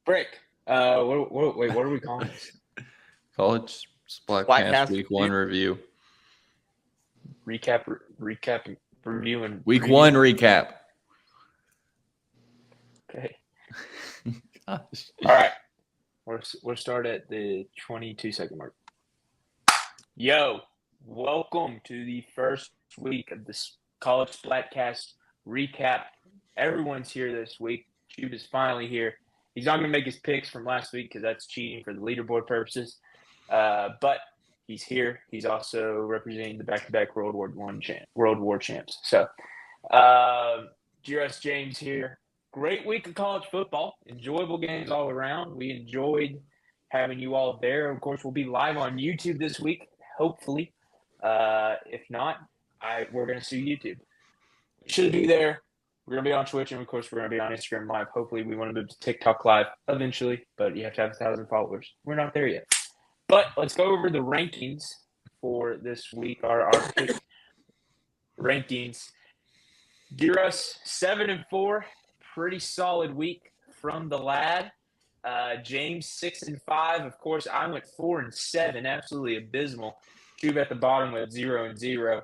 Brick. Wait, what are we calling this? College Splatcast Splatcast Week 1 review. Recap, review, and Week preview? 1 recap. Okay. Gosh. All right. We'll start at the 22-second mark. Yo, welcome to the first week of this College Splatcast recap. Everyone's here this week. Jude is finally here. He's not going to make his picks from last week because that's cheating for the leaderboard purposes. But he's here. He's also representing the back-to-back World War champs. So, GRS James here. Great week of college football. Enjoyable games all around. We enjoyed having you all there. Of course, we'll be live on YouTube this week, hopefully. If not, we're going to sue YouTube. We should be there. We're going to be on Twitch, and of course, we're going to be on Instagram Live. Hopefully, we want to move to TikTok Live eventually, but you have to have 1,000 followers. We're not there yet. But let's go over the rankings for this week, our pick rankings. GRS 7-4, pretty solid week from the lad. James 6-5. Of course, I went 4-7, absolutely abysmal. Cube at the bottom with 0-0.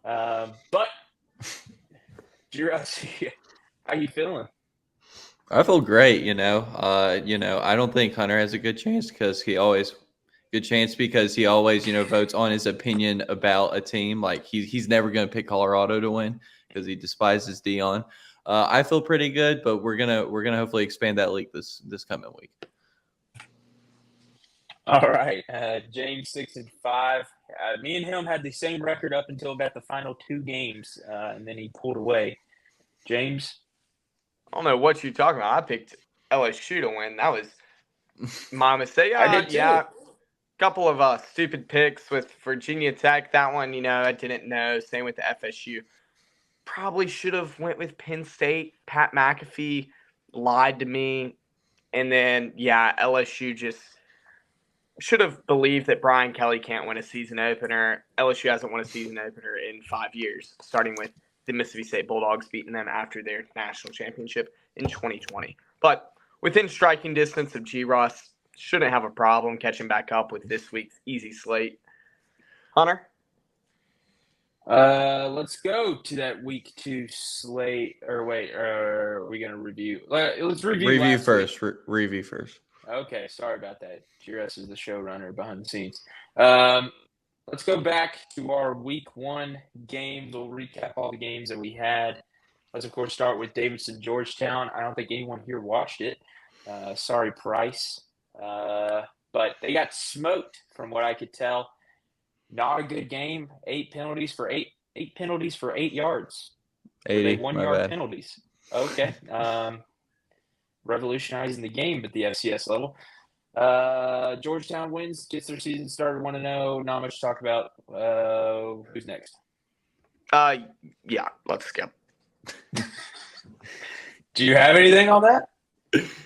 But GRS, how you feeling? I feel great, I don't think Hunter has a good chance because he always votes on his opinion about a team. Like he's never going to pick Colorado to win because he despises Dion. I feel pretty good, but we're gonna hopefully expand that league this coming week. All right, James 6-5. Me and him had the same record up until about the final two games, and then he pulled away. James, I don't know what you're talking about. I picked LSU to win. That was my mistake. I did too. Yeah, couple of stupid picks with Virginia Tech. That one, I didn't know. Same with the FSU. Probably should have went with Penn State. Pat McAfee lied to me. And then, LSU just should have believed that Brian Kelly can't win a season opener. LSU hasn't won a season opener in 5 years, starting with the Mississippi State Bulldogs beating them after their national championship in 2020. But within striking distance of G-Ross, shouldn't have a problem catching back up with this week's easy slate. Hunter? Let's go to that week 2 slate. Or wait, are we going to review? Let's review first. Review first. Okay, sorry about that. GRS is the showrunner behind the scenes. Let's go back to our week 1 games. We'll recap all the games that we had. Let's, of course, start with Davidson, Georgetown. I don't think anyone here watched it. Sorry, Price. But they got smoked from what I could tell. Not a good game. 8 penalties for 8 yards. 80, 1 yard penalties. Okay. Revolutionizing the game at the FCS level. Georgetown wins, gets their season started 1-0. Not much to talk about. Who's next? Let's skip. Do you have anything on that?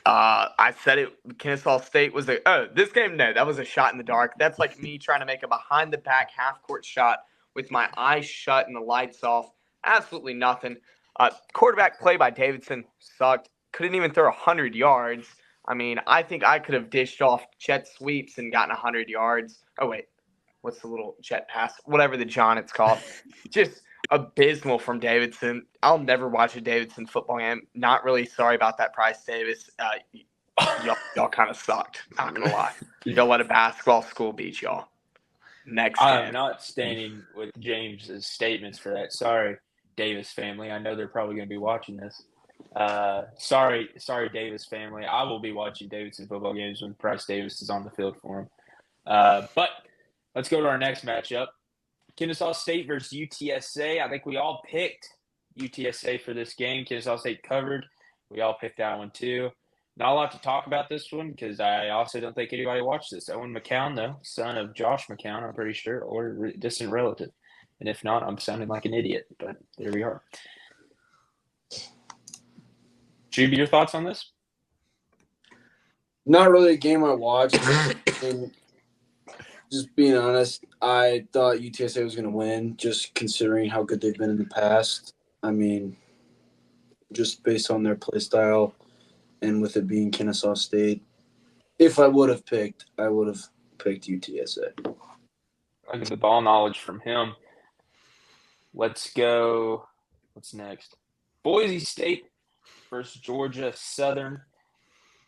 I said it. Kennesaw State was this game. No, that was a shot in the dark. That's like me trying to make a behind the back half court shot with my eyes shut and the lights off. Absolutely nothing. Quarterback play by Davidson sucked. Couldn't even throw 100 yards. I mean, I think I could have dished off jet sweeps and gotten 100 yards. Oh wait, what's the little jet pass? Whatever the John it's called. Just abysmal from Davidson. I'll never watch a Davidson football game. Not really sorry about that, Price Davis. Y'all kind of sucked. Not gonna lie. Don't let a basketball school beat y'all. Next game. I'm not standing with James's statements for that. Sorry, Davis family. I know they're probably going to be watching this. Sorry, Davis family. I will be watching Davidson football games when Price Davis is on the field for him. But let's go to our next matchup. Kennesaw State versus UTSA. I think we all picked UTSA for this game. Kennesaw State covered. We all picked that one too. Not a lot to talk about this one because I also don't think anybody watched this. Owen McCown, though, son of Josh McCown, I'm pretty sure, or distant relative. And if not, I'm sounding like an idiot. But there we are. Juby, your thoughts on this? Not really a game I watched. And just being honest, I thought UTSA was going to win, just considering how good they've been in the past. I mean, just based on their play style and with it being Kennesaw State, if I would have picked, I would have picked UTSA. I get the ball knowledge from him. Let's go. What's next? Boise State versus Georgia Southern.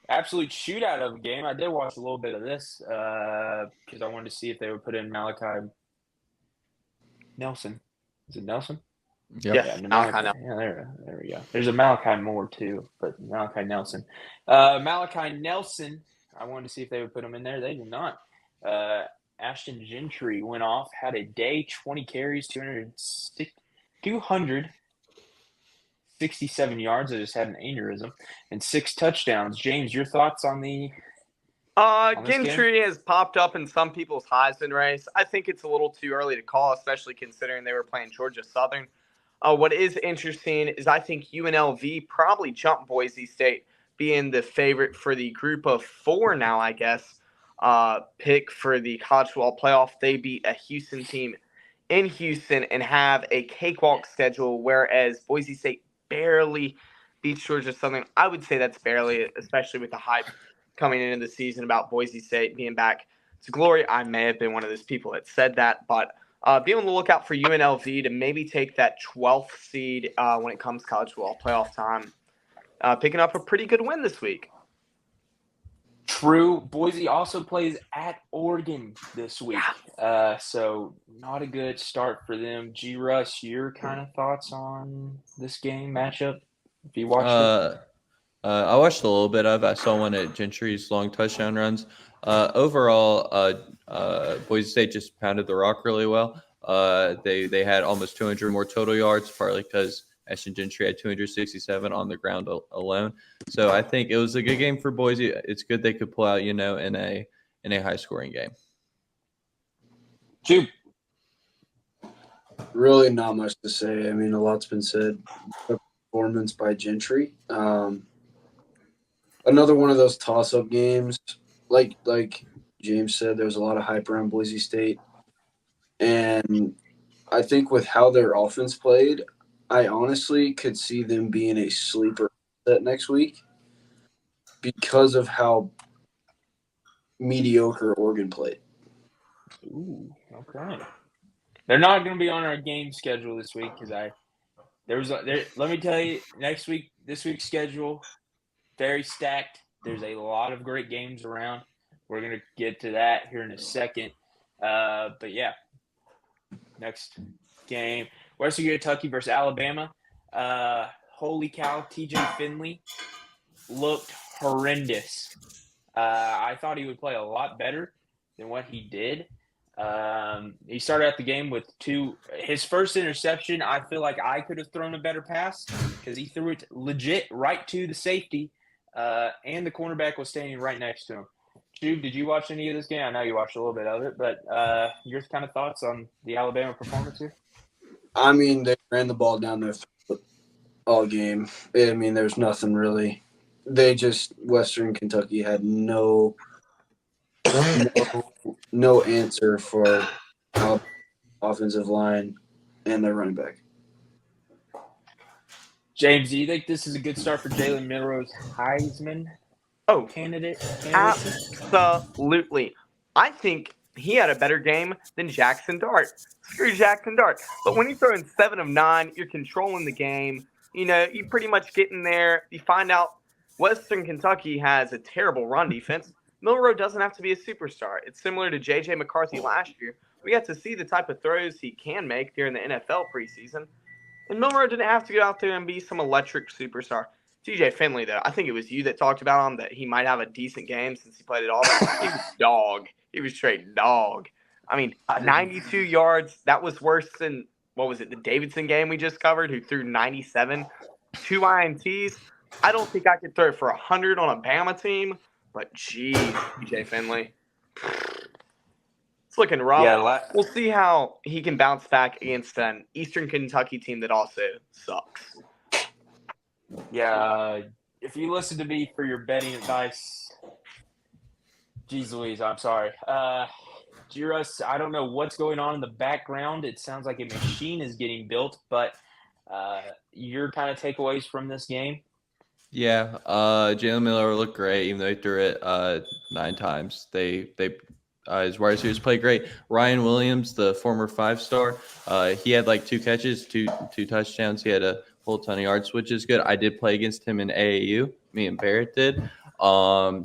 Absolute shootout of a game. I did watch a little bit of this because I wanted to see if they would put in Malachi Nelson. Is it Nelson? Yep. Yes, Malachi Nelson. Yeah, there we go. There's a Malachi Moore too, but Malachi Nelson. Malachi Nelson, I wanted to see if they would put him in there. They did not. Ashton Gentry went off, had a day, 20 carries, 267 yards. I just had an aneurysm, and 6 touchdowns. James, your thoughts on the Gentry has popped up in some people's Heisman race. I think it's a little too early to call, especially considering they were playing Georgia Southern. What is interesting is I think UNLV probably jumped Boise State, being the favorite for the group of 4 now, I guess, pick for the college football playoff. They beat a Houston team in Houston and have a cakewalk schedule, whereas Boise State barely beats Georgia Southern. I would say that's barely, especially with the hype coming into the season about Boise State being back to glory. I may have been one of those people that said that, but be on the lookout for UNLV to maybe take that 12th seed when it comes college football playoff time. Picking up a pretty good win this week. True. Boise also plays at Oregon this week. So not a good start for them. G. Russ, your kind of thoughts on this game matchup? If you watched it? I watched a little bit of it. I saw one at Gentry's long touchdown runs. Overall, Boise State just pounded the rock really well. They had almost 200 more total yards, partly because Ashton Gentry had 267 on the ground alone. So I think it was a good game for Boise. It's good they could pull out, in a high scoring game. Jude. Really not much to say. I mean, a lot's been said. Performance by Gentry. Another one of those toss-up games. Like James said, there was a lot of hype around Boise State. And I think with how their offense played, I honestly could see them being a sleeper set next week because of how mediocre Oregon played. Ooh, okay. They're not going to be on our game schedule this week because let me tell you, this week's schedule, very stacked. There's a lot of great games around. We're going to get to that here in a second. But yeah, next game, Western Kentucky versus Alabama. Holy cow, TJ Finley looked horrendous. I thought he would play a lot better than what he did. He started out the game with his first interception. I feel like I could have thrown a better pass because he threw it legit right to the safety, and the cornerback was standing right next to him. Jude, did you watch any of this game? I know you watched a little bit of it, but your kind of thoughts on the Alabama performance here? I mean, they ran the ball down their throat all game. I mean, there's nothing really. Western Kentucky had no answer for offensive line and their running back. James, do you think this is a good start for Jalen Milroe's Heisman candidate? Absolutely. I think he had a better game than Jackson Dart. Screw Jackson Dart. But when you're throwing 7 of 9, you're controlling the game. You pretty much get in there. You find out Western Kentucky has a terrible run defense. Milroe doesn't have to be a superstar. It's similar to J.J. McCarthy last year. We got to see the type of throws he can make during the NFL preseason. And Milroe didn't have to go out there and be some electric superstar. TJ Finley, though, I think it was you that talked about him, that he might have a decent game since he played it all. He was dog. He was straight dog. I mean, 92 yards, that was worse than, the Davidson game we just covered, who threw 97, 2 INTs. I don't think I could throw for 100 on a Bama team, but geez, TJ Finley. It's looking rough. Yeah, we'll see how he can bounce back against an Eastern Kentucky team that also sucks. Yeah, if you listen to me for your betting advice, geez Louise, I'm sorry. Jiras, I don't know what's going on in the background. It sounds like a machine is getting built, but your kind of takeaways from this game? Yeah, Jalen Miller looked great, even though he threw it 9 times. His wide receivers played great. Ryan Williams, the former 5-star, he had like 2 catches, two touchdowns. He had a whole ton of yards, which is good. I did play against him in AAU. Me and Barrett did.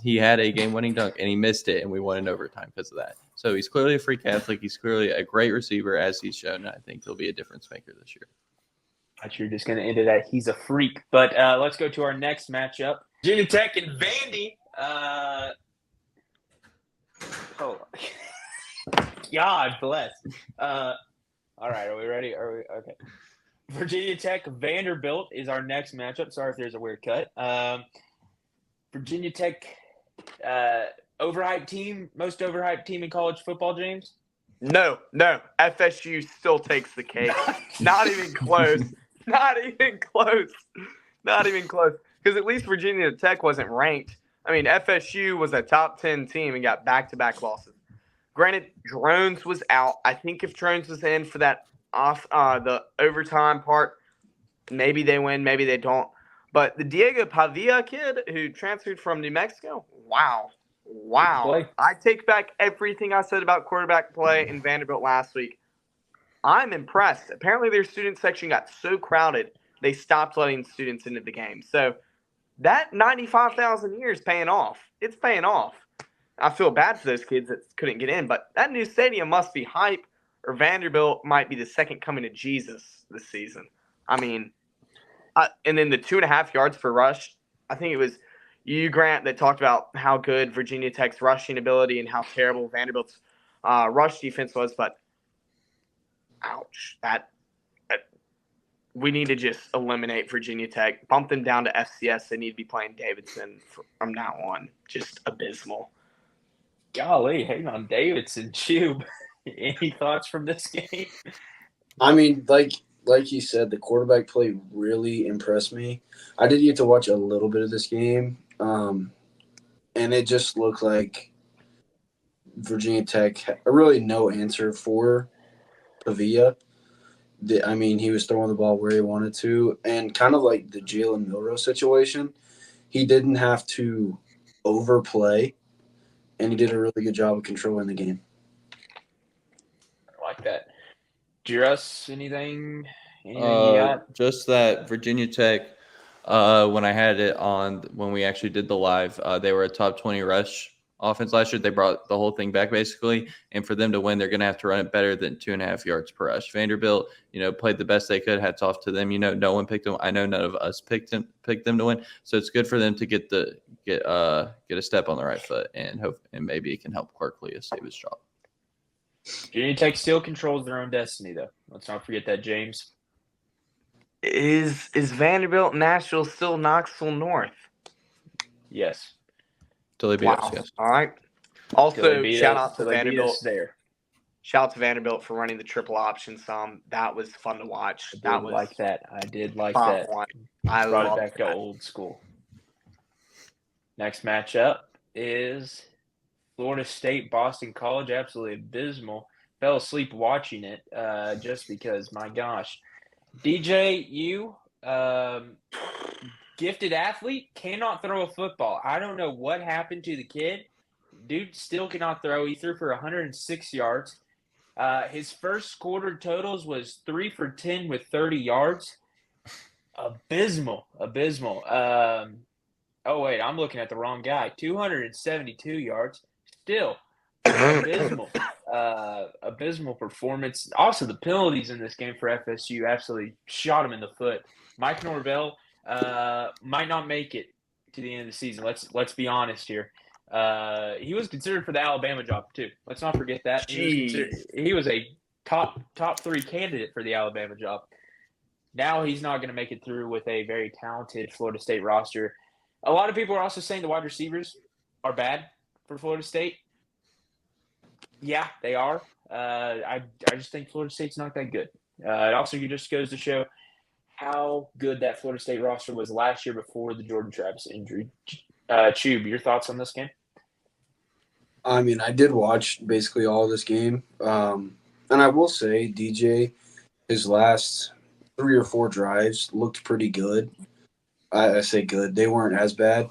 He had a game-winning dunk, and he missed it, and we won in overtime because of that. So he's clearly a freak athlete. He's clearly a great receiver, as he's shown. I think he'll be a difference maker this year. I thought you were just going to end it at he's a freak. But let's go to our next matchup. Virginia Tech and Vandy. God bless. All right, are we ready? Okay? Virginia Tech Vanderbilt is our next matchup. Sorry if there's a weird cut. Virginia Tech, overhyped team, most overhyped team in college football, James? No. FSU still takes the cake. Not even close. Not even close. Because at least Virginia Tech wasn't ranked. I mean, FSU was a top 10 team and got back-to-back losses. Granted, Drones was out. I think if Drones was in for that the overtime part, maybe they win, maybe they don't. But the Diego Pavia kid who transferred from New Mexico, wow. I take back everything I said about quarterback play in Vanderbilt last week. I'm impressed. Apparently their student section got so crowded, they stopped letting students into the game. So that 95,000 years paying off. It's paying off. I feel bad for those kids that couldn't get in, but that new stadium must be hype, or Vanderbilt might be the second coming of Jesus this season. I mean, and then the 2.5 yards per rush, I think it was you, Grant, that talked about how good Virginia Tech's rushing ability and how terrible Vanderbilt's rush defense was, but ouch, that we need to just eliminate Virginia Tech, bump them down to FCS. They need to be playing Davidson from now on. Just abysmal. Golly, hang on, Davidson, Chube. Any thoughts from this game? I mean, like you said, the quarterback play really impressed me. I did get to watch a little bit of this game, and it just looked like Virginia Tech had really no answer for Pavia. I mean, he was throwing the ball where he wanted to, and kind of like the Jalen Milroe situation, he didn't have to overplay, and he did a really good job of controlling the game. I like that. Juris, anything you got? Just that Virginia Tech, when I had it on, when we actually did the live, they were a top 20 rush offense last year. They brought the whole thing back basically, and for them to win, they're going to have to run it better than 2.5 yards per rush. Vanderbilt, played the best they could. Hats off to them. No one picked them. I know none of us picked them to win. So it's good for them to get a step on the right foot, and maybe it can help Clark-Lea save his job. Virginia Tech still controls their own destiny, though. Let's not forget that, James. Is Vanderbilt Nashville still Knoxville North? Yes. Till they beat us, yes. All right. Also, shout out to Vanderbilt there. Shout out to Vanderbilt for running the triple option some. That was fun to watch. I did like that. I brought it back to old school. Next matchup is Florida State, Boston College. Absolutely abysmal. Fell asleep watching it just because, my gosh. DJ, you, gifted athlete, cannot throw a football. I don't know what happened to the kid. Dude still cannot throw. He threw for 106 yards. His first quarter totals was 3 for 10 with 30 yards. Abysmal. Oh, wait, I'm looking at the wrong guy. 272 yards. Still abysmal. Abysmal performance. Also, the penalties in this game for FSU absolutely shot him in the foot. Mike Norvell might not make it to the end of the season. Let's be honest here. He was considered for the Alabama job too. Let's not forget that. He was a top 3 candidate for the Alabama job. Now he's not going to make it through with a very talented Florida State roster. A lot of people are also saying the wide receivers are bad for Florida State. Yeah, they are. I just think Florida State's not that good. It also just goes to show how good that Florida State roster was last year before the Jordan Travis injury. Chube, your thoughts on this game? I mean, I did watch basically all of this game. And I will say, DJ, his last 3 or 4 drives looked pretty good. I say good. They weren't as bad.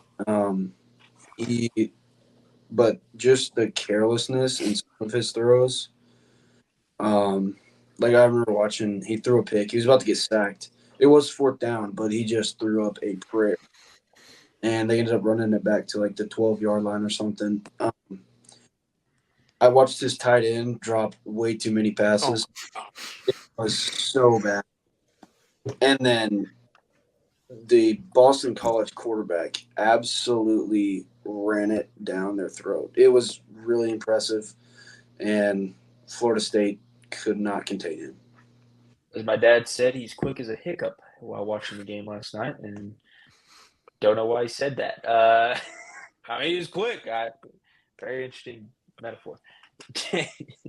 But just the carelessness in some of his throws. Like I remember watching, he threw a pick. He was about to get sacked. It was 4th down, but he just threw up a prayer, and they ended up running it back to like the 12-yard line or something. I watched his tight end drop way too many passes. Oh, It was so bad. And then the Boston College quarterback absolutely ran it down their throat. It was really impressive, and Florida State could not contain him. As my dad said, he's quick as a hiccup while watching the game last night, and don't know why he said that. I mean, he was quick. Very interesting metaphor.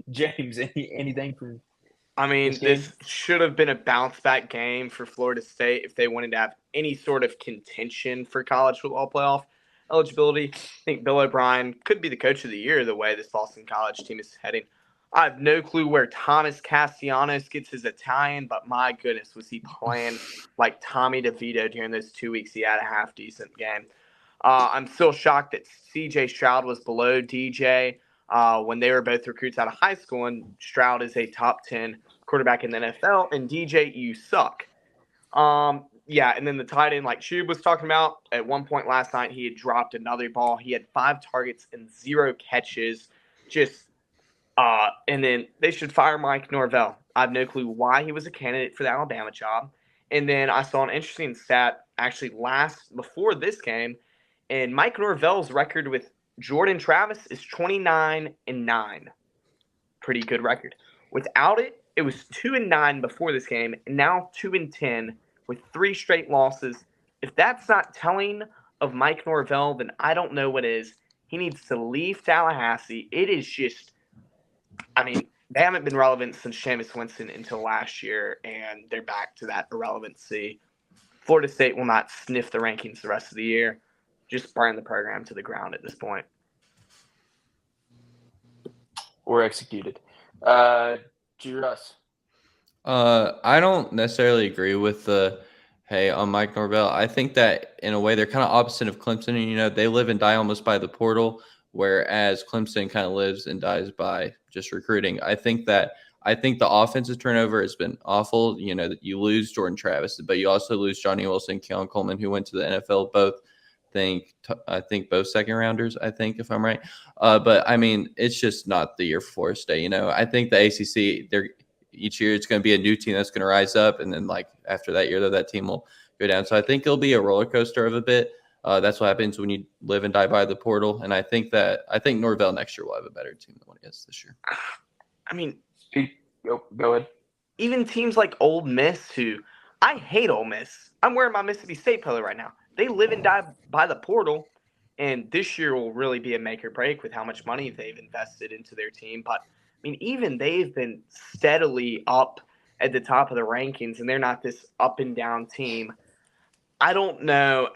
James, anything from I mean, this game? this should have been a bounce back game for Florida State if they wanted to have any sort of contention for college football playoff eligibility. I think Bill O'Brien could be the coach of the year the way this Boston College team is heading. I have no clue where Thomas Castellanos gets his Italian, but my goodness, was he playing like Tommy DeVito during those 2 weeks he had a half decent game. I'm still shocked that CJ Stroud was below DJ when they were both recruits out of high school, and Stroud is a top 10 quarterback in the NFL, and DJ, you suck. Yeah, and then the tight end, like Shub was talking about, at one point last night, he had dropped another ball. He had 5 targets and 0 catches. And then they should fire Mike Norvell. I have no clue why he was a candidate for the Alabama job. And then I saw an interesting stat actually before this game, and Mike Norvell's record with Jordan Travis is 29-9. Pretty good record. Without it, it was 2-9 before this game, and now 2-10 with 3 straight losses. If that's not telling of Mike Norvell, then I don't know what is. He needs to leave Tallahassee. It is just, I mean, they haven't been relevant since Jameis Winston until last year, and they're back to that irrelevancy. Florida State will not sniff the rankings the rest of the year. Just burn the program to the ground at this point. Or executed. Russ. I don't necessarily agree with the on Mike Norvell. I think that in a way they're kind of opposite of Clemson. You know, they live and die almost by the portal, whereas Clemson kind of lives and dies by just recruiting. I think the offensive turnover has been awful. You know, that you lose Jordan Travis, but you also lose Johnny Wilson, Keon Coleman, who went to the NFL. I think both second rounders, I think, if I'm right. But I mean, it's just not the year for Florida State. You know, I think the ACC, each year it's going to be a new team that's going to rise up. And then like after that year, that team will go down. So I think it'll be a roller coaster of a bit. That's what happens when you live and die by the portal. And I think Norvell next year will have a better team than what he has this year. I mean, go ahead. Even teams like Ole Miss, who I hate Ole Miss. I'm wearing my Mississippi State color right now. They live and die by the portal, and this year will really be a make or break with how much money they've invested into their team. But, I mean, even they've been steadily up at the top of the rankings, and they're not this up and down team. I don't know.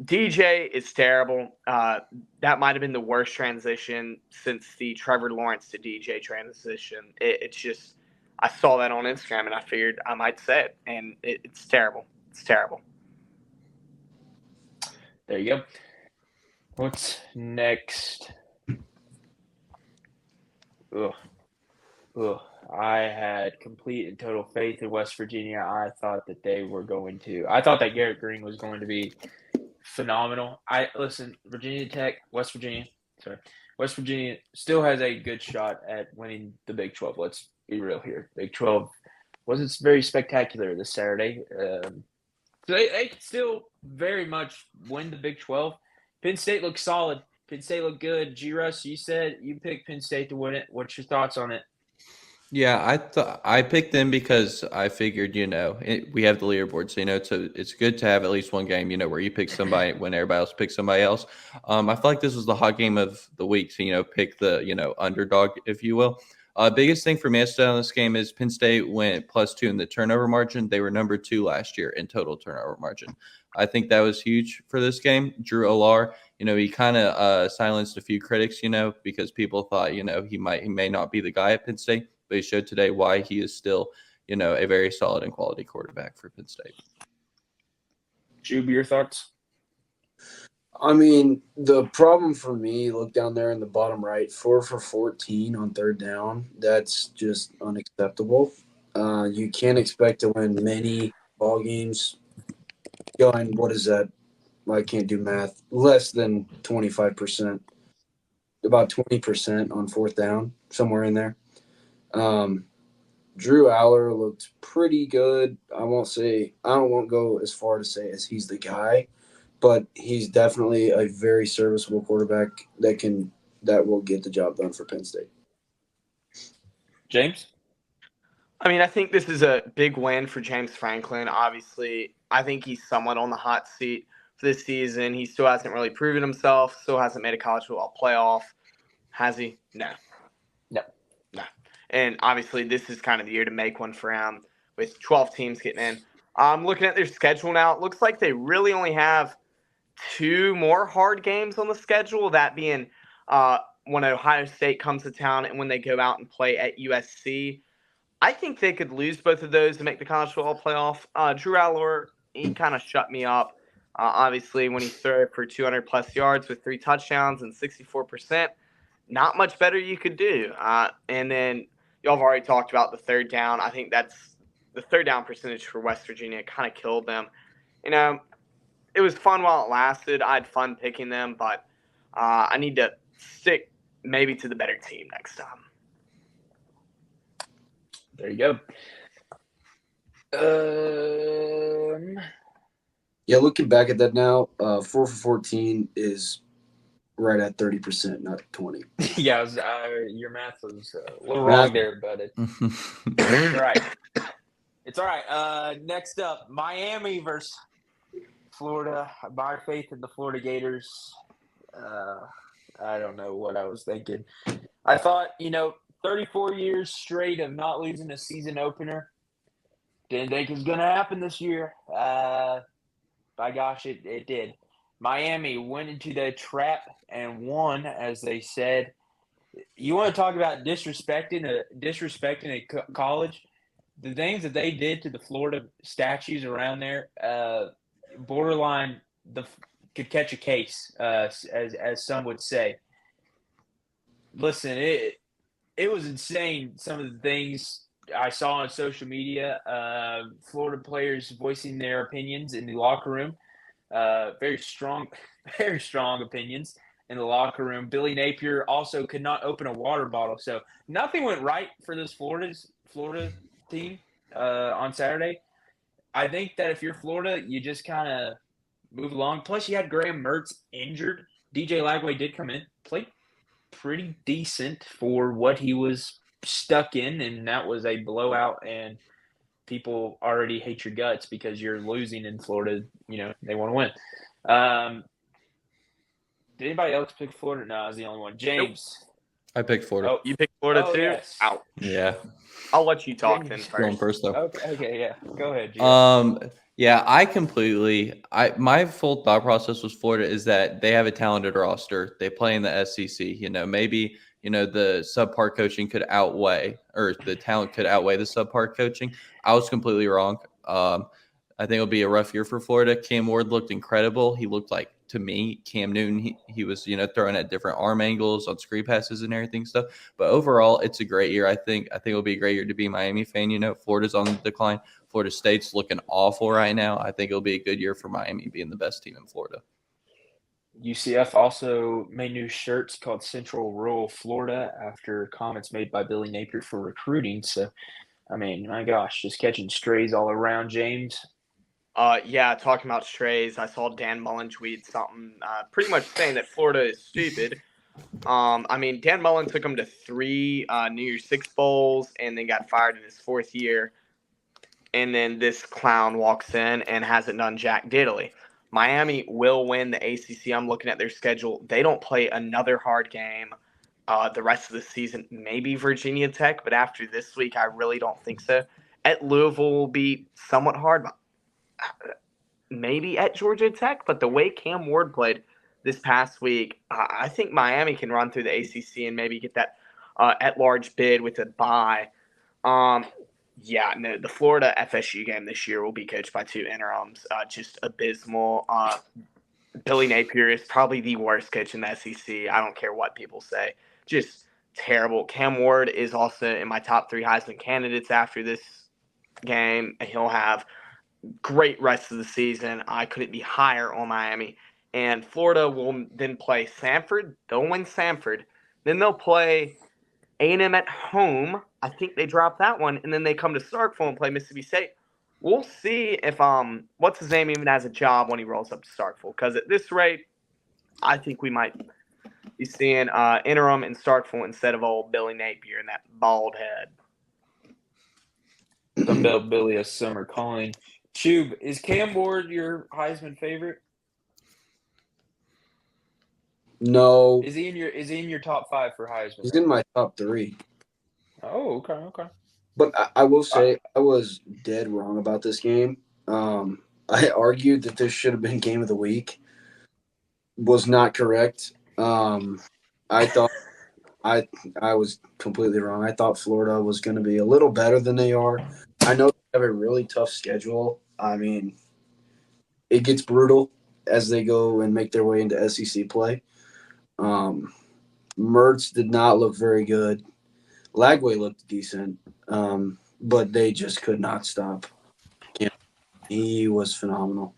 DJ is terrible. That might have been the worst transition since the Trevor Lawrence to DJ transition. It's just, I saw that on Instagram, and I figured I might say it, and it's terrible. It's terrible. There you go. What's next? I had complete and total faith in West Virginia. I thought that Garrett Green was going to be phenomenal. Virginia Tech, West Virginia still has a good shot at winning the Big 12. Let's be real here. Big 12 wasn't very spectacular this Saturday. So they could still very much win the Big 12. Penn State looked solid. Penn State looked good. Russ, you said you picked Penn State to win it. What's your thoughts on it? Yeah, I picked them because I figured, we have the leaderboard, so it's good to have at least one game, where you pick somebody when everybody else picks somebody else. I feel like this was the hot game of the week, so pick the underdog, if you will. Biggest thing for me on this game is Penn State went +2 in the turnover margin. They were number 2 last year in total turnover margin. I think that was huge for this game. Drew Allar, he kind of silenced a few critics, because people thought, he may not be the guy at Penn State. But he showed today why he is still, a very solid and quality quarterback for Penn State. Jube, your thoughts? I mean, the problem for me, look down there in the bottom right, 4 for 14 on third down. That's just unacceptable. You can't expect to win many ball games going, what is that? I can't do math. Less than 25%, about 20% on fourth down, somewhere in there. Drew Aller looked pretty good. I won't go as far to say as he's the guy, but he's definitely a very serviceable quarterback that will get the job done for Penn State. James? I mean, I think this is a big win for James Franklin. Obviously, I think he's somewhat on the hot seat for this season. He still hasn't really proven himself, still hasn't made a college football playoff. Has he? No. And obviously, this is kind of the year to make one for him with 12 teams getting in. I'm looking at their schedule now. It looks like they really only have 2 more hard games on the schedule, that being when Ohio State comes to town and when they go out and play at USC. I think they could lose both of those to make the college football playoff. Drew Aller, he kind of shut me up. Obviously, when he threw for 200-plus yards with 3 touchdowns and 64%, not much better you could do. And then y'all have already talked about the third down. I think that's the third down percentage for West Virginia kind of killed them. You know, it was fun while it lasted. I had fun picking them, but I need to stick maybe to the better team next time. There you go. Yeah, looking back at that now, 4 for 14 is right at 30%, not 20. Yeah, your math was a little wrong there, but it's all right. It's all right. Next up, Miami versus Florida. My faith in the Florida Gators. I don't know what I was thinking. I thought, 34 years straight of not losing a season opener. Didn't think it was going to happen this year. By gosh, it did. Miami went into the trap and won, as they said. You want to talk about disrespecting a college? The things that they did to the Florida statues around there, borderline could catch a case, as some would say. Listen, it was insane. Some of the things I saw on social media, Florida players voicing their opinions in the locker room. Very strong opinions in the locker room. Billy Napier also could not open a water bottle. So nothing went right for this Florida team on Saturday. I think that if you're Florida, you just kind of move along. Plus, you had Graham Mertz injured. DJ Lagway did come in, played pretty decent for what he was stuck in, and that was a blowout, and people already hate your guts because you're losing in Florida. They want to win. Did anybody else pick Florida? No, I was the only one. James. Nope. I picked Florida. Oh, you picked Florida too? Yes. Ouch. Yeah. I'll let you talk then Going first. first though. Okay, yeah. Go ahead. Yeah, my full thought process was Florida is that they have a talented roster. They play in the SEC. Maybe the subpar coaching could outweigh, or the talent could outweigh the subpar coaching. I was completely wrong. I think it'll be a rough year for Florida. Cam Ward looked incredible. He looked like, to me, Cam Newton. He was, throwing at different arm angles on screen passes and everything stuff. But overall, it's a great year. I think it'll be a great year to be a Miami fan. Florida's on the decline. Florida State's looking awful right now. I think it'll be a good year for Miami being the best team in Florida. UCF also made new shirts called Central Rural Florida after comments made by Billy Napier for recruiting. So, I mean, my gosh, just catching strays all around, James. Yeah, talking about strays, I saw Dan Mullen tweet something pretty much saying that Florida is stupid. Dan Mullen took him to 3 New Year's Six bowls and then got fired in his 4th year. And then this clown walks in and hasn't done jack diddly. Miami will win the ACC. I'm looking at their schedule. They don't play another hard game the rest of the season. Maybe Virginia Tech, but after this week, I really don't think so. At Louisville will be somewhat hard. Maybe at Georgia Tech, but the way Cam Ward played this past week, I think Miami can run through the ACC and maybe get that at-large bid with a bye. Yeah, no, the Florida FSU game this year will be coached by two interims. Just abysmal. Billy Napier is probably the worst coach in the SEC. I don't care what people say. Just terrible. Cam Ward is also in my top 3 Heisman candidates after this game. He'll have great rest of the season. I couldn't be higher on Miami. And Florida will then play Samford. They'll win Samford. Then they'll play A&M at home. I think they dropped that one. And then they come to Starkville and play Mississippi State. We'll see if what's his name even has a job when he rolls up to Starkville. Because at this rate, I think we might be seeing interim in Starkville instead of old Billy Napier and that bald head. Dumbbell Billy a summer calling. Chube, is Cam Ward your Heisman favorite? No, Is he in your top 5 for Heisman? he's in my top 3. Oh, okay. But I will say I was dead wrong about this game. I argued that this should have been game of the week. Was not correct. I thought I was completely wrong. I thought Florida was going to be a little better than they are. I know they have a really tough schedule. I mean, it gets brutal as they go and make their way into SEC play. Mertz did not look very good. Lagway looked decent, but they just could not stop. He was phenomenal.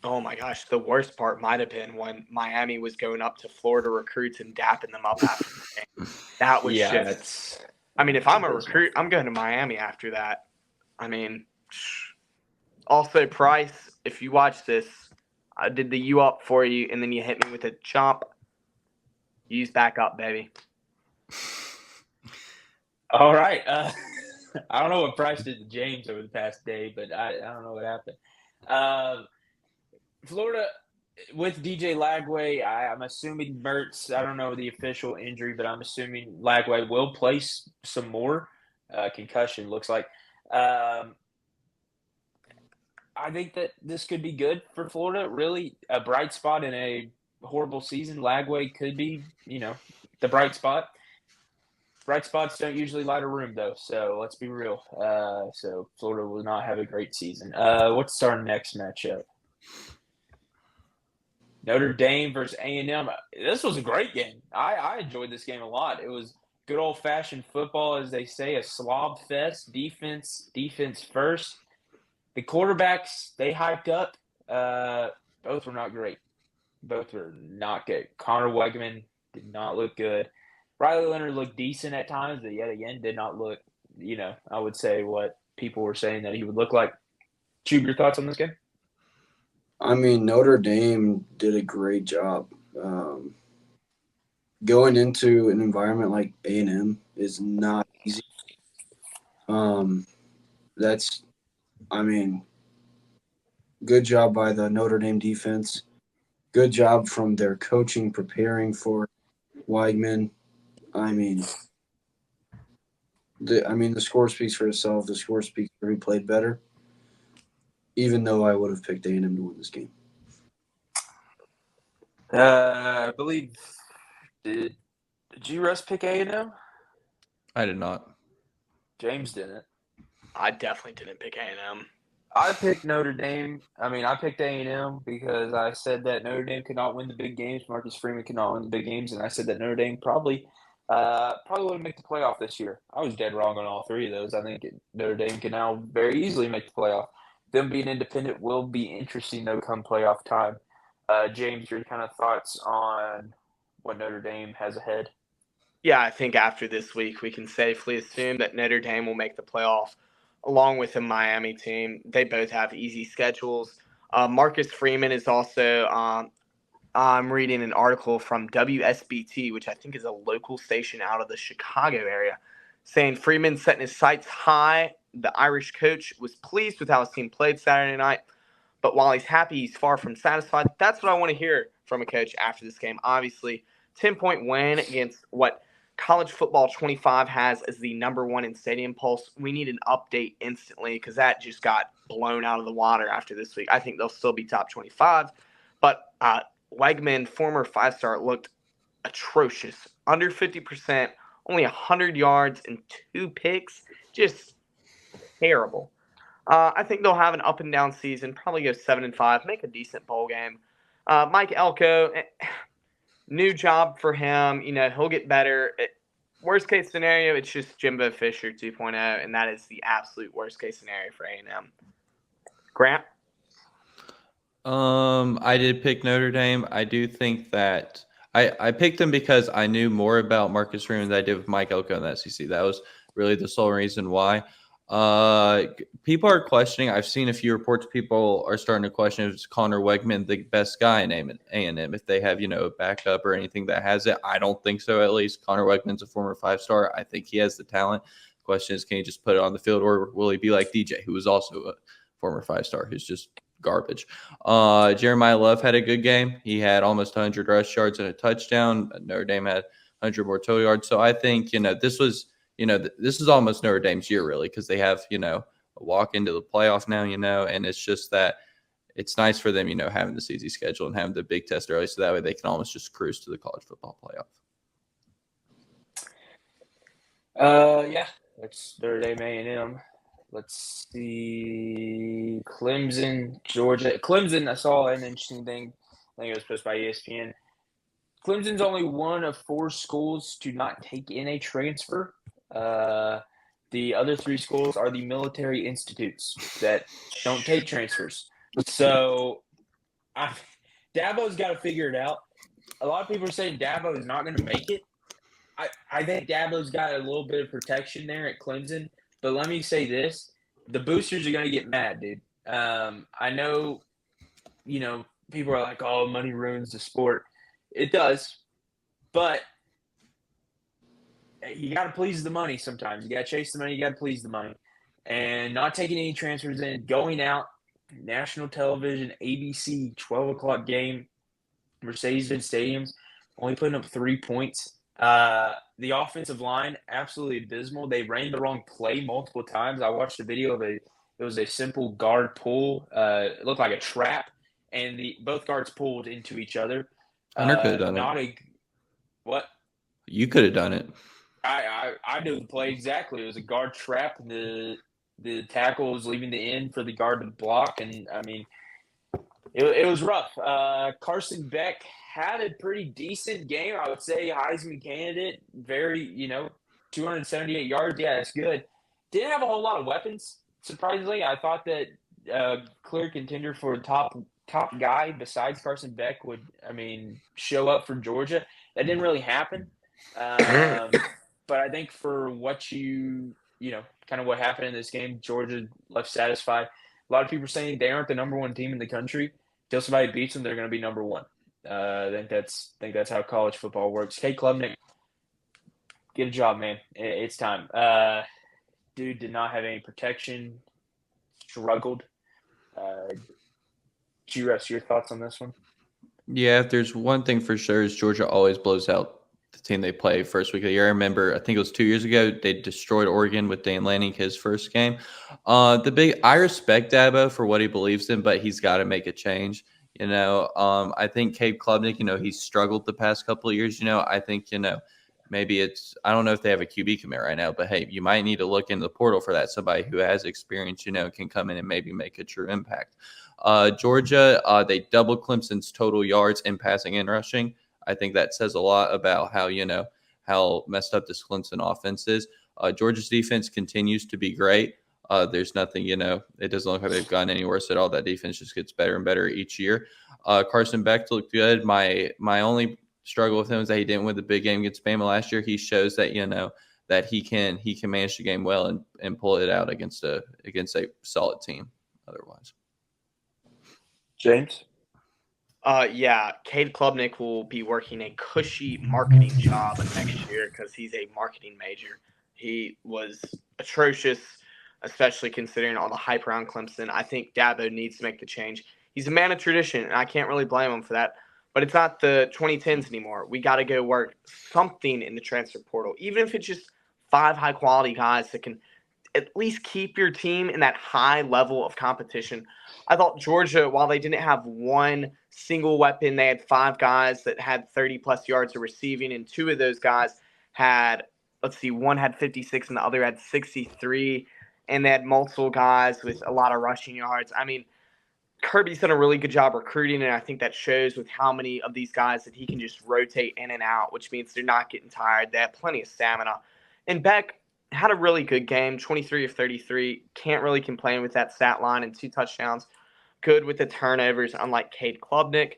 Oh my gosh, the worst part might have been when Miami was going up to Florida recruits and dapping them up after the game. That was just. I mean, if I'm a recruit, I'm going to Miami after that. I mean, also Price, if you watch this, I did the U up for you, and then you hit me with a chomp. Use back up, baby. All right. I don't know what Price did to James over the past day, but I don't know what happened. Florida with DJ Lagway, I'm assuming Mertz, I don't know the official injury, but I'm assuming Lagway will play some more. Concussion looks like. I think that this could be good for Florida. Really a bright spot in a horrible season. Lagway could be, the bright spot. Bright spots don't usually light a room, though, so let's be real. So Florida will not have a great season. What's our next matchup? Notre Dame versus A&M. This was a great game. I enjoyed this game a lot. It was good old-fashioned football, as they say, a slob fest, defense first. The quarterbacks, they hyped up. Both were not great. Both were not good. Connor Wegman did not look good. Riley Leonard looked decent at times, but yet again did not look, I would say what people were saying that he would look like. Chube, your thoughts on this game? I mean, Notre Dame did a great job. Going into an environment like A&M is not easy. Good job by the Notre Dame defense. Good job from their coaching preparing for Weigman. The score speaks for itself. The score speaks for who played better. Even though I would have picked A&M to win this game. I believe did you Russ pick A&M? I did not. James didn't. I definitely didn't pick A&M. I picked Notre Dame. I picked A&M because I said that Notre Dame could not win the big games. Marcus Freeman could not win the big games, and I said that Notre Dame probably wouldn't make the playoff this year. I was dead wrong on all 3 of those. I think Notre Dame can now very easily make the playoff. Them being independent will be interesting, though, come playoff time. James, your kind of thoughts on what Notre Dame has ahead? Yeah, I think after this week, we can safely assume that Notre Dame will make the playoff along with the Miami team. They both have easy schedules. Marcus Freeman is also I'm reading an article from WSBT, which I think is a local station out of the Chicago area, saying Freeman setting his sights high. The Irish coach was pleased with how his team played Saturday night, but while he's happy, he's far from satisfied. That's what I want to hear from a coach after this game. Obviously, 10-point win against what College Football 25 has as the number 1 in Stadium Pulse. We need an update instantly because that just got blown out of the water after this week. I think they'll still be top 25, but Wegman, former 5-star, looked atrocious. Under 50%, only 100 yards and 2 picks. Just terrible. I think they'll have an up and down season, probably go 7-5, make a decent bowl game. Mike Elko, new job for him. He'll get better. Worst case scenario, it's just Jimbo Fisher 2.0, and that is the absolute worst case scenario for A&M. Grant? I did pick Notre Dame. I do think that I picked them because I knew more about Marcus Freeman than I did with Mike Elko in the SEC. That was really the sole reason why. People are questioning. I've seen a few reports. People are starting to question if Connor Wegman the best guy in A&M if they have a backup or anything that has it. I don't think so. At least Connor Wegman's a former 5-star. I think he has the talent. The question is, can he just put it on the field, or will he be like DJ, who was also a former 5-star, who's just garbage? Jeremiah Love had a good game. He had almost 100 rush yards and a touchdown. Notre Dame had 100 more total yards. So I think this was. This is almost Notre Dame's year, really, because they have, a walk into the playoff now, and it's just that it's nice for them, having this easy schedule and having the big test early, so that way they can almost just cruise to the college football playoff. Yeah, that's Notre Dame A&M. Let's see, Clemson, Georgia. Clemson, I saw an interesting thing. I think it was posted by ESPN. Clemson's only one of 4 schools to not take in a transfer. The other 3 schools are the military institutes that don't take transfers. So Dabo's got to figure it out. A lot of people are saying Dabo is not going to make it. I think Dabo's got a little bit of protection there at Clemson. But let me say this. The boosters are going to get mad, dude. I know, people are like, oh, money ruins the sport. It does. But you got to please the money sometimes. You got to chase the money. You got to please the money. And not taking any transfers in, going out, national television, ABC, 12 o'clock game, Mercedes-Benz Stadiums, only putting up 3 points. The offensive line, absolutely abysmal. They ran the wrong play multiple times. I watched a video of it was a simple guard pull. It looked like a trap, and both guards pulled into each other. Hunter could have done it. What? You could have done it. I knew the play exactly. It was a guard trap. The tackle was leaving the end for the guard to block, and I mean, it was rough. Carson Beck had a pretty decent game, I would say. Heisman candidate, very 278 yards. Yeah, it's good. Didn't have a whole lot of weapons. Surprisingly, I thought that clear contender for top guy besides Carson Beck would, show up for Georgia. That didn't really happen. But I think for what kind of what happened in this game, Georgia left satisfied. A lot of people are saying they aren't the number 1 team in the country. Until somebody beats them, they're going to be number 1. I think that's how college football works. Kate Klubnik, get a job, man. It's time. Dude did not have any protection. Struggled. G-Rest, your thoughts on this one? Yeah, if there's one thing for sure is Georgia always blows out the team they play first week of the year. I remember, I think it was 2 years ago, they destroyed Oregon with Dan Lanning his first game. I respect Dabo for what he believes in, but he's got to make a change. I think Cade Klubnik, he's struggled the past couple of years. I think, maybe I don't know if they have a QB commit right now, but hey, you might need to look in the portal for that. Somebody who has experience, can come in and maybe make a true impact. Georgia, they doubled Clemson's total yards in passing and rushing. I think that says a lot about how messed up this Clemson offense is. Georgia's defense continues to be great. There's nothing, it doesn't look like they've gotten any worse at all. That defense just gets better and better each year. Carson Beck looked good. My only struggle with him is that he didn't win the big game against Bama last year. He shows that, that he can manage the game well and pull it out against a solid team otherwise. James? Yeah, Cade Klubnik will be working a cushy marketing job next year because he's a marketing major. He was atrocious, especially considering all the hype around Clemson. I think Dabo needs to make the change. He's a man of tradition, and I can't really blame him for that. But it's not the 2010s anymore. We got to go work something in the transfer portal, even if it's just 5 high-quality guys that can at least keep your team in that high level of competition. I thought Georgia, while they didn't have one single weapon, they had 5 guys that had 30-plus yards of receiving, and 2 of those guys had, one had 56 and the other had 63. and they had multiple guys with a lot of rushing yards. I mean, Kirby's done a really good job recruiting, and I think that shows with how many of these guys that he can just rotate in and out, which means they're not getting tired. They have plenty of stamina. And Beck had a really good game, 23 of 33. Can't really complain with that stat line and 2 touchdowns. Good with the turnovers, unlike Cade Klubnik.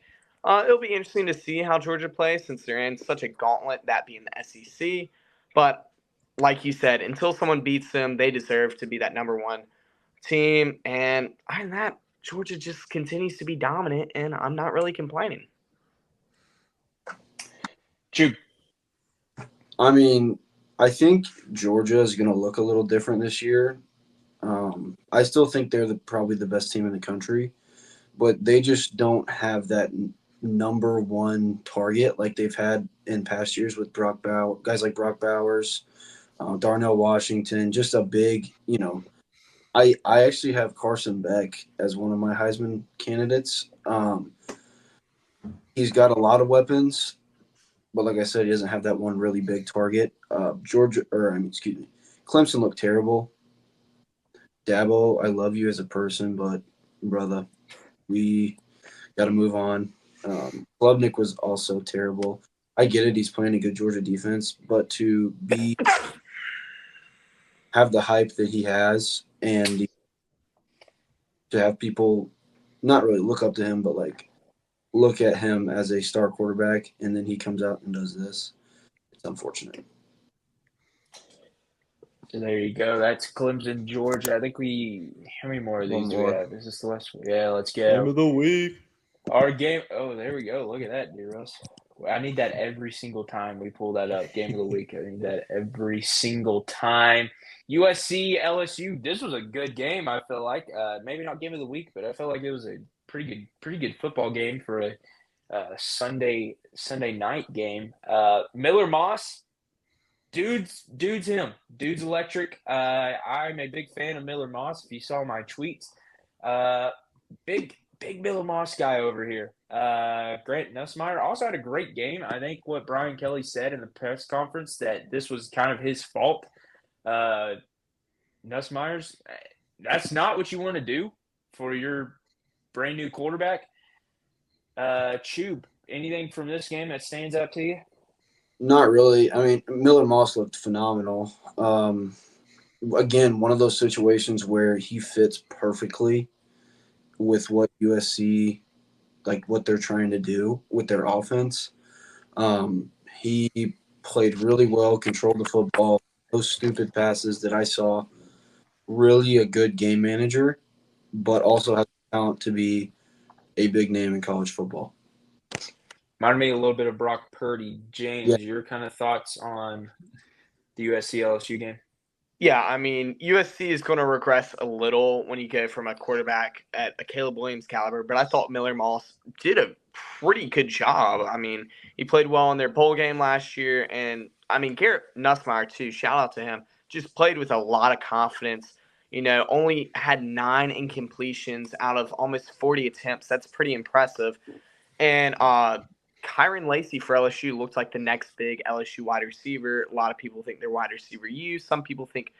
It'll be interesting to see how Georgia plays since they're in such a gauntlet, that being the SEC. But like you said, until someone beats them, they deserve to be that number 1 team. And other than that, Georgia just continues to be dominant, and I'm not really complaining. Jude. I mean, I think Georgia is going to look a little different this year. I still think they're probably the best team in the country, but they just don't have that number 1 target like they've had in past years with guys like Brock Bowers, Darnell Washington, just a big, I actually have Carson Beck as one of my Heisman candidates. He's got a lot of weapons, but like I said, he doesn't have that one really big target. Clemson looked terrible. Dabo, I love you as a person, but brother, we got to move on. Klubnik was also terrible. I get it; he's playing a good Georgia defense, but to have the hype that he has and to have people not really look up to him, but like look at him as a star quarterback, and then he comes out and does this. It's unfortunate. So there you go. That's Clemson, Georgia. I think how many more of these do we have? Is this the last one? Yeah, let's go. Game of the week. Our game. Oh, there we go. Look at that, dear Russ. I need that every single time we pull that up. Game of the week. I need that every single time. USC, LSU. This was a good game, I feel like. Maybe not game of the week, but I felt like it was a pretty good football game for a Sunday night game. Miller Moss. Dude's him. Dude's electric. I'm a big fan of Miller Moss. If you saw my tweets, big Miller Moss guy over here. Grant Nussmeier also had a great game. I think what Brian Kelly said in the press conference that this was kind of his fault. Nussmeier's, that's not what you want to do for your brand new quarterback. Chube, anything from this game that stands out to you? Not really. I mean, Miller Moss looked phenomenal. Again, one of those situations where he fits perfectly with what USC, like what they're trying to do with their offense. He played really well, controlled the football, those stupid passes that I saw. Really a good game manager, but also has the talent to be a big name in college football. Reminded me a little bit of Brock Purdy. James, Yeah. Your kind of thoughts on the USC LSU game? Yeah, I mean, USC is going to regress a little when you go from a quarterback at a Caleb Williams caliber, but I thought Miller Moss did a pretty good job. I mean, he played well in their bowl game last year, and I mean, Garrett Nussmeier, too, shout out to him, just played with a lot of confidence. Only had 9 incompletions out of almost 40 attempts. That's pretty impressive. And Kyron Lacey for LSU looked like the next big LSU wide receiver. A lot of people think they're wide receiver U. Some people think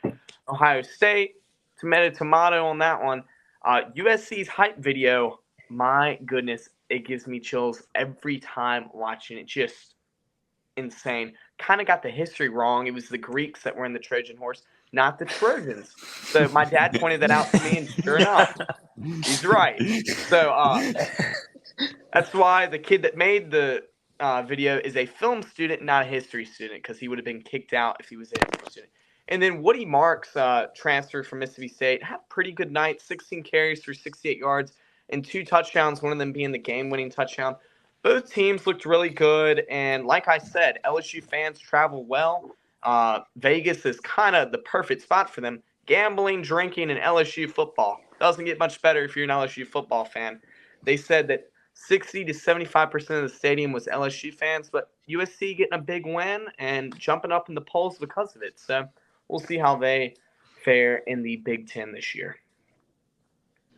Ohio State. Tomato on that one. USC's hype video, my goodness, it gives me chills every time watching it. Just insane. Kind of got the history wrong. It was the Greeks that were in the Trojan horse, not the Trojans. So my dad pointed that out to me, and sure enough, he's right. So that's why the kid that made the video is a film student, not a history student, because he would have been kicked out if he was a history student. And then Woody Marks, transferred from Mississippi State, had a pretty good night, 16 carries for 68 yards and 2 touchdowns, one of them being the game-winning touchdown. Both teams looked really good, and like I said, LSU fans travel well. Vegas is kind of the perfect spot for them. Gambling, drinking, and LSU football. Doesn't get much better if you're an LSU football fan. They said that 60 to 75% of the stadium was LSU fans, but USC getting a big win and jumping up in the polls because of it. So we'll see how they fare in the Big Ten this year.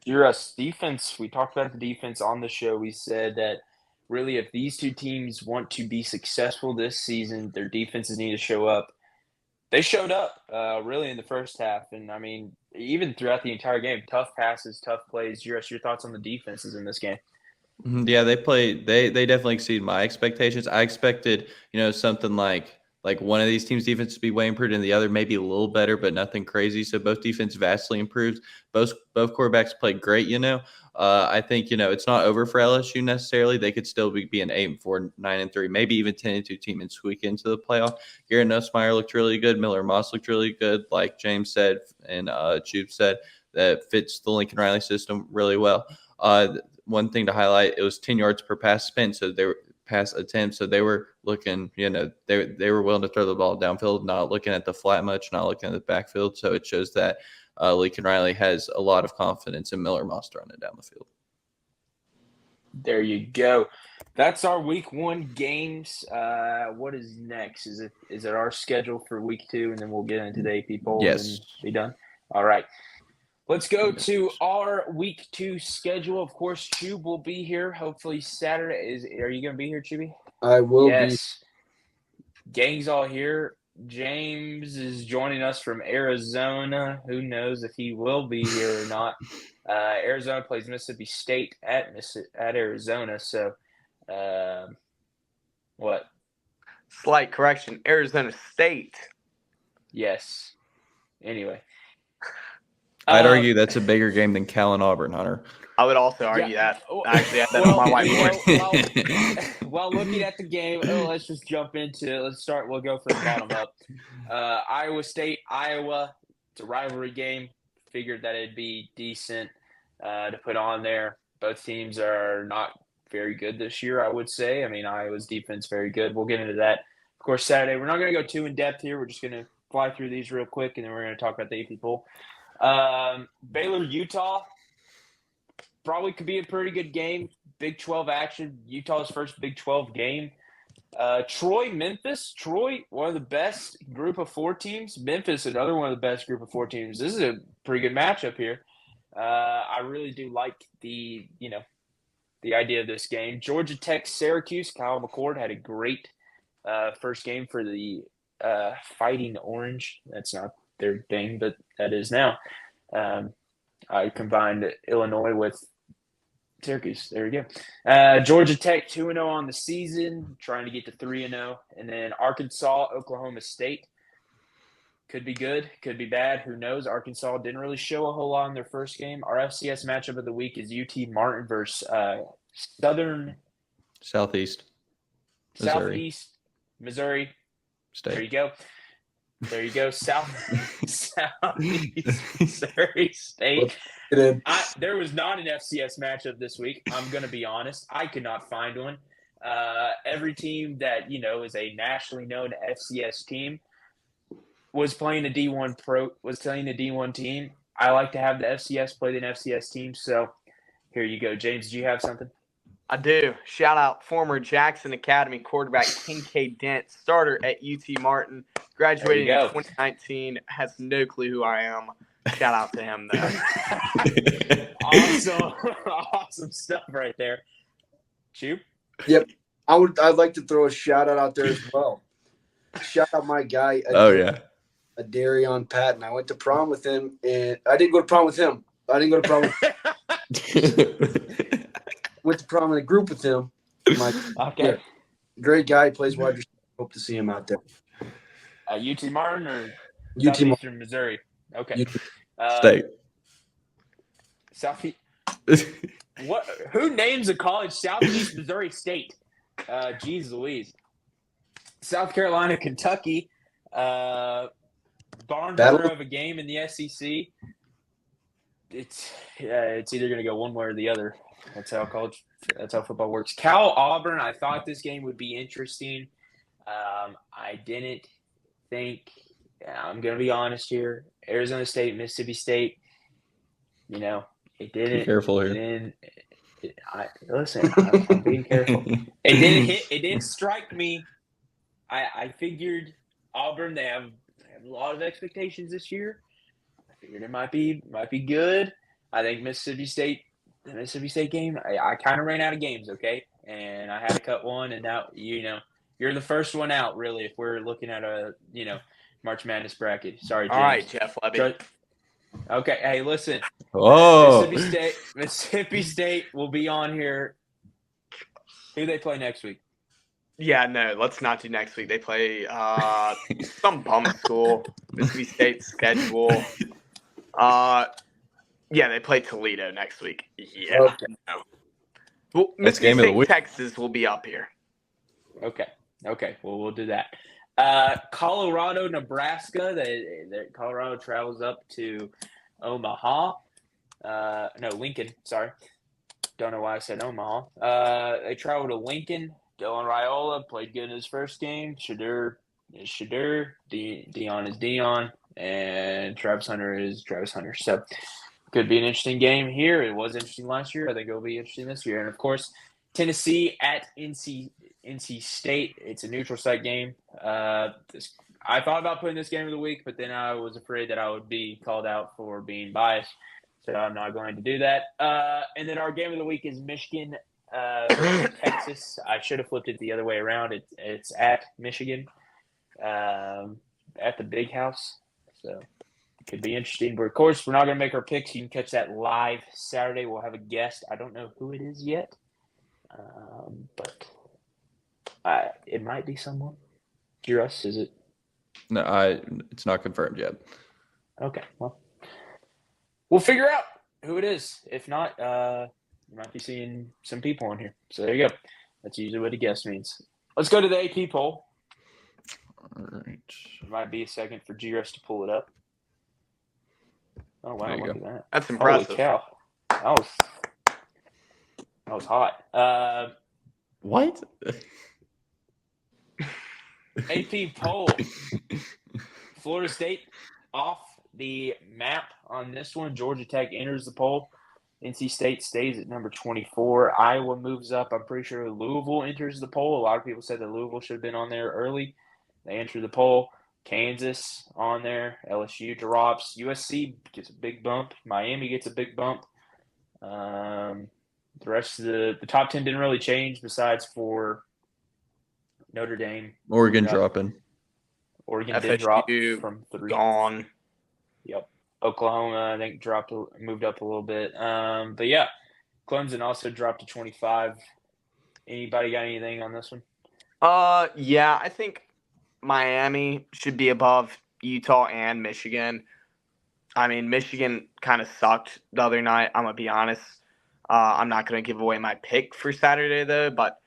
Your defense, we talked about the defense on the show. We said that really if these two teams want to be successful this season, their defenses need to show up. They showed up really in the first half. And, I mean, even throughout the entire game. Tough passes, tough plays. Your thoughts on the defenses in this game? Yeah, they definitely exceed my expectations. I expected, something like one of these teams' defense to be way improved and the other maybe a little better, but nothing crazy. So both defense vastly improved. Both quarterbacks played great, I think, it's not over for LSU necessarily. They could still be an 8-4, 9-3, maybe even 10-2 team and squeak into the playoff. Garrett Nussmeier looked really good. Miller Moss looked really good, like James said and Jude said, that fits the Lincoln Riley system really well. One thing to highlight, it was 10 yards per pass spent, so they were pass attempt, so they were looking, they were willing to throw the ball downfield, not looking at the flat much, not looking at the backfield. So it shows that Lincoln Riley has a lot of confidence in Miller Moss throwing it down the field. There you go. That's our week 1 games. What is next? Is it our schedule for week 2, and then we'll get into the AP poll Yes. and be done? All right. Let's go to our week 2 schedule. Of course, Chube will be here. Hopefully Saturday. Are you going to be here, Chubby? I will be. Yes. Gang's all here. James is joining us from Arizona. Who knows if he will be here or not. Arizona plays Mississippi State at Arizona. So, what? Slight correction. Arizona State. Yes. Anyway. I'd argue that's a bigger game than Cal and Auburn, Hunter. I would also argue that. I actually have that on my whiteboard. While looking at the game, let's just jump into it. Let's start. We'll go from the bottom up. Iowa State, Iowa. It's a rivalry game. Figured that it'd be decent to put on there. Both teams are not very good this year, I would say. I mean, Iowa's defense very good. We'll get into that. Of course, Saturday. We're not going to go too in-depth here. We're just going to fly through these real quick, and then we're going to talk about the AP poll. Baylor, Utah. Probably could be a pretty good game. Big 12 action. Utah's first Big 12 game. Troy, Memphis. Troy, one of the best group of 4 teams. Memphis, another one of the best group of 4 teams. This is a pretty good matchup here. I really do like the idea of this game. Georgia Tech, Syracuse. Kyle McCord had a great first game for the Fighting Orange. That's not their thing, but that is now. I combined Illinois with Syracuse. There you go. Georgia Tech 2-0 on the season, trying to get to 3-0. And then Arkansas, Oklahoma State. Could be good, could be bad. Who knows? Arkansas didn't really show a whole lot in their first game. Our FCS matchup of the week is UT Martin versus Southeast Missouri State. There you go. There you go. Southeast Missouri State. There was not an FCS matchup this week. I'm going to be honest. I could not find one. Every team that, is a nationally known FCS team was playing a D1 team. I like to have the FCS play an FCS team. So here you go. James, do you have something? I do. Shout out former Jackson Academy quarterback Kincaid Dent, starter at UT Martin, graduating in 2019, has no clue who I am. Shout out to him, though. Awesome stuff right there. Chube? Yep. I'd like to throw a shout out there as well. Shout out my guy. Darion Patton. I went to prom with him, and I didn't go to prom with him. Went to prom in a group with him. Okay. Great guy. Plays wide receiver. Hope to see him out there. UT Martin or UT Southeastern Missouri? Okay. State. Southeast. What? Who names a college Southeast Missouri State? Geez Louise. South Carolina, Kentucky. Barn burner of a game in the SEC. It's either going to go one way or the other. That's how football works. Cal Auburn. I thought this game would be interesting. I didn't think. I'm going to be honest here. Arizona State, Mississippi State. It didn't. Be careful here. Listen, I'm being careful. It didn't hit. It didn't strike me. I figured Auburn. They have a lot of expectations this year. I figured it might be good. I think Mississippi State. The Mississippi State game, I kind of ran out of games, okay? And I had to cut one, and now, you're the first one out, really, if we're looking at a, March Madness bracket. Sorry, James. All right, Jeff Levy. Okay. Hey, listen. Oh, Mississippi State will be on here. Who they play next week? Yeah, no, let's not do next week. They play some bum school. Mississippi State's schedule. Yeah, they play Toledo next week. Yeah. Okay. No. Well, That's Mississippi game of the State, week. Texas will be up here. Okay. Well, we'll do that. Colorado, Nebraska. Colorado travels up to Omaha. No, Lincoln. Sorry. Don't know why I said Omaha. They travel to Lincoln. Dylan Raiola played good in his first game. Shadur is Shadur. Dion is Dion. And Travis Hunter is Travis Hunter. So, could be an interesting game here. It was interesting last year. I think it'll be interesting this year. And, of course, Tennessee at NC State. It's a neutral site game. I thought about putting this game of the week, but then I was afraid that I would be called out for being biased. So I'm not going to do that. And then our game of the week is Michigan Texas. I should have flipped it the other way around. It's at Michigan at the Big House. So it could be interesting. But, of course, we're not going to make our picks. You can catch that live Saturday. We'll have a guest. I don't know who it is yet, but it might be someone. Russ, is it? No, it's not confirmed yet. Okay, well, we'll figure out who it is. If not, you might be seeing some people on here. So there you go. That's usually what a guest means. Let's go to the AP poll. All right. It might be a second for G-Russ to pull it up. Oh, wow, look at that. That's impressive. Holy cow. That was hot. What? AP poll. Florida State off the map on this one. Georgia Tech enters the poll. NC State stays at number 24. Iowa moves up. I'm pretty sure Louisville enters the poll. A lot of people said that Louisville should have been on there early. They enter the poll. Kansas on there. LSU drops. USC gets a big bump. Miami gets a big bump. The rest of the top 10 didn't really change besides for Notre Dame. Oregon dropping. Oregon did drop FSU from 3. Gone. Yep. Oklahoma, I think, moved up a little bit. But, yeah, Clemson also dropped to 25. Anybody got anything on this one? Yeah, I think Miami should be above Utah and Michigan. I mean, Michigan kind of sucked the other night, I'm going to be honest. I'm not going to give away my pick for Saturday, though, but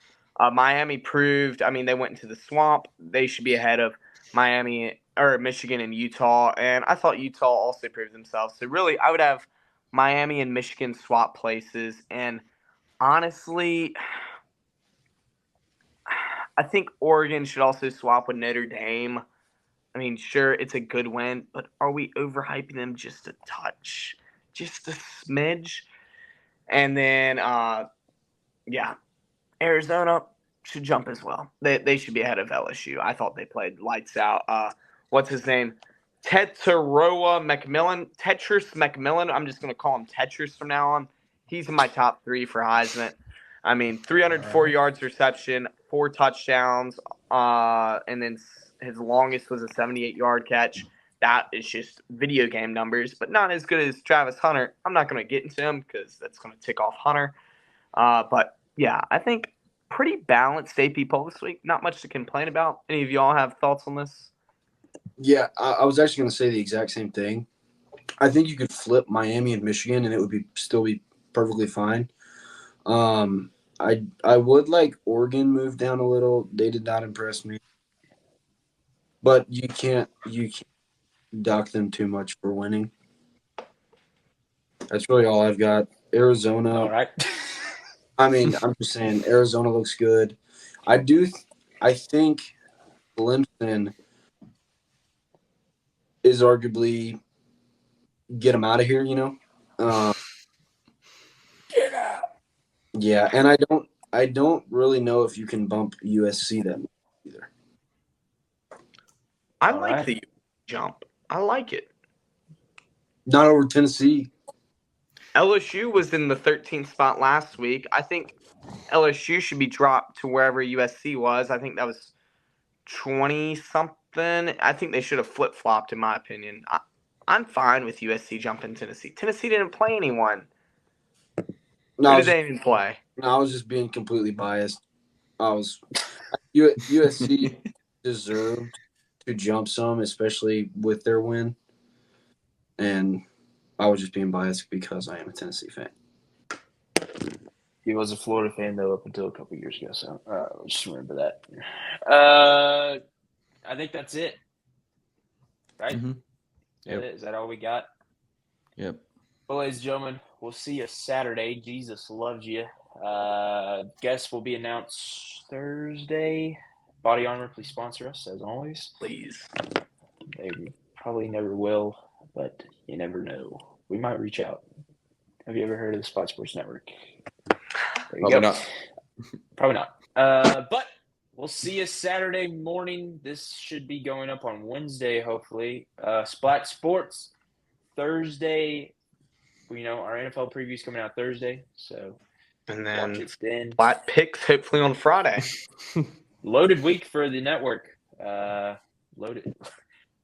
Miami proved, I mean, they went into the swamp. They should be ahead of Michigan and Utah, and I thought Utah also proved themselves. So really, I would have Miami and Michigan swap places, and honestly, I think Oregon should also swap with Notre Dame. I mean, sure, it's a good win, but are we overhyping them just a touch? Just a smidge? And then, Arizona should jump as well. They should be ahead of LSU. I thought they played lights out. What's his name? Tetris McMillan. I'm just going to call him Tetris from now on. He's in my top 3 for Heisman. I mean, 304 yards reception, 4 touchdowns, and then his longest was a 78-yard catch. That is just video game numbers, but not as good as Travis Hunter. I'm not going to get into him because that's going to tick off Hunter. But, yeah, I think pretty balanced AP poll this week. Not much to complain about. Any of y'all have thoughts on this? Yeah, I was actually going to say the exact same thing. I think you could flip Miami and Michigan, and it would still be perfectly fine. I would like Oregon move down a little. They did not impress me, but you can't dock them too much for winning. That's really all I've got. Arizona. All right. I mean, I'm just saying Arizona looks good. I think Clemson is arguably get them out of here, Get out. Yeah, and I don't really know if you can bump USC that much either. I like the jump. I like it. Not over Tennessee. LSU was in the 13th spot last week. I think LSU should be dropped to wherever USC was. I think that was 20-something. I think they should have flip-flopped, in my opinion. I'm fine with USC jumping Tennessee. Tennessee didn't play anyone. No, Who did they even play? I was just being completely biased. USC deserved to jump some, especially with their win. And I was just being biased because I am a Tennessee fan. He was a Florida fan, though, up until a couple years ago. So just remember that. I think that's it. Right? Mhm. Yep. Is that all we got? Yep. Well, ladies and gentlemen, we'll see you Saturday. Jesus loves you. Guests will be announced Thursday. Body Armor, please sponsor us, as always. Please. They probably never will, but you never know. We might reach out. Have you ever heard of the Spot Sports Network? There you Probably go. not. Probably not. But we'll see you Saturday morning. This should be going up on Wednesday, hopefully. Splat Sports Thursday. Our NFL preview is coming out Thursday, so And watch then it then. Splat picks hopefully on Friday. Loaded week for the network. Loaded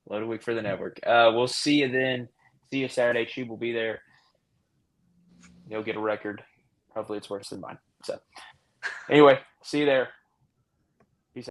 week for the network. We'll see you then. See you Saturday. She will be there. You'll get a record. Hopefully it's worse than mine. So anyway, see you there.